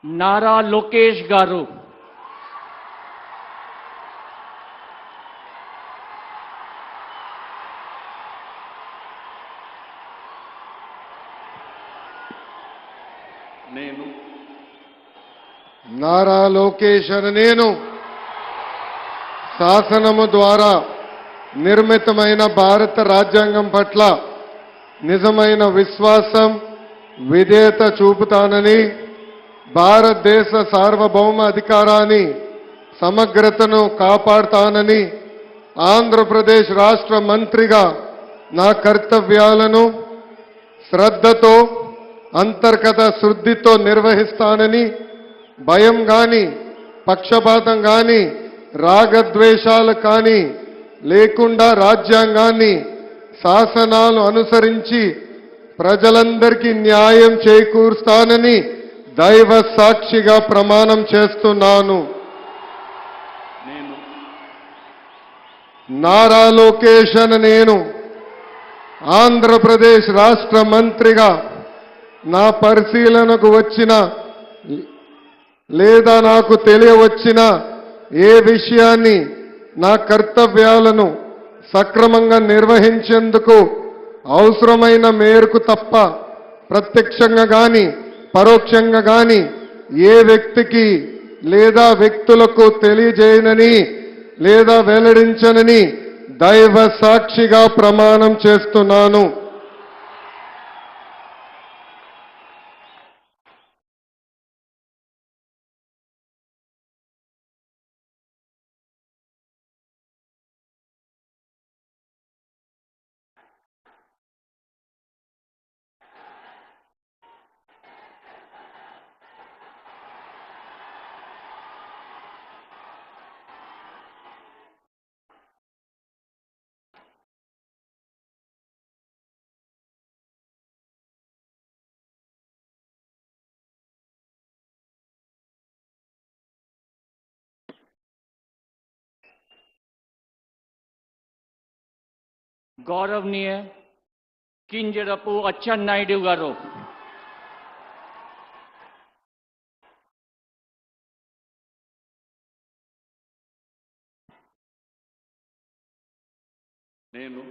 नारा लोकेश गारू, నేను నారా లోకేష్ అని నేను శాసనము ద్వారా నిర్మితమైన భారత రాజ్యాంగం పట్ల నిజమైన విశ్వాసం విధేయత చూపుతానని భారతదేశ సార్వభౌమ అధికారాన్ని సమగ్రతను కాపాడుతానని ఆంధ్రప్రదేశ్ రాష్ట్ర మంత్రిగా నా కర్తవ్యాలను శ్రద్ధతో అంతర్గత శుద్ధితో నిర్వహిస్తానని భయం గాని పక్షపాతం గాని రాగద్వేషాలు కానీ లేకుండా రాజ్యాంగాన్ని శాసనాలు అనుసరించి ప్రజలందరికీ న్యాయం చేకూరుస్తానని దైవ సాక్షిగా ప్రమాణం చేస్తున్నాను. నారా లోకేష్ అని నేను ఆంధ్రప్రదేశ్ రాష్ట్ర మంత్రిగా నా పరిశీలనకు వచ్చిన లేదా నాకు తెలియవచ్చిన ఏ విషయాన్ని నా కర్తవ్యాలను సక్రమంగా నిర్వహించేందుకు అవసరమైన మేరకు తప్ప ప్రత్యక్షంగా గాని పరోక్షంగా గాని ఏ వ్యక్తికి లేదా వ్యక్తులకు తెలియజేయనని లేదా వెల్లడించనని దైవ సాక్షిగా ప్రమాణం చేస్తున్నాను. गौरवनीय किंजरपु अच्चन्नायुडु गारू, నేను